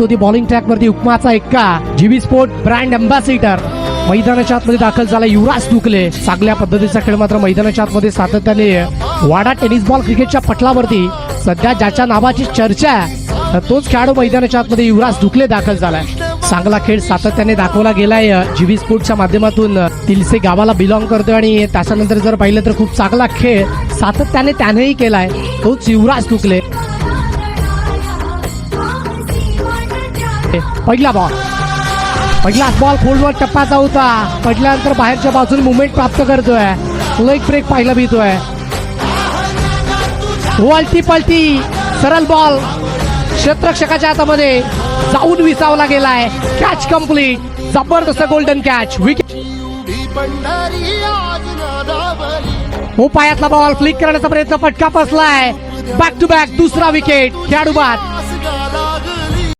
Bowling track वरती हुकमाचा एक्का. जीवी sport brand ambassador मैदानाच्या आतमध्ये दाखल झाला युवराज दुकले. चांगल्या पद्धतीचा खेळ मात्र मैदानाच्या आतमध्ये सातत्याने वाडा टेनिस बॉल क्रिकेटच्या पटलावरती सध्या ज्याच्या नावाची चर्चा आहे तोच खेळाडू मैदानाच्या आतमध्ये युवराज दुकले दाखल झालाय. चांगला खेळ सातत्याने दाखवला गेलाय जीवी स्पोर्टच्या माध्यमातून. तिलसे गावाला बिलॉंग करतोय आणि त्याच्यानंतर जर पाहिलं तर खूप चांगला खेळ सातत्याने त्यानेही केलाय तोच युवराज दुकले. पहिला बॉल खोलवर टप्प्याचा होता. पडल्यानंतर बाहेरच्या बाजूने मुवमेंट प्राप्त करतोय. लेग ब्रेक पाहायला मिळतोय. वळती पलटी सरळ बॉल क्षेत्ररक्षकाच्या हातामध्ये जाऊन विसावला गेलाय. Catch complete. जबरदस्त गोल्डन कॅच. विकेट पायातला बॉल फ्लिक करण्याचा प्रयत्न. फटका बसलाय. बॅक टू बॅक दुसरा विकेट. खेळाडू बाद.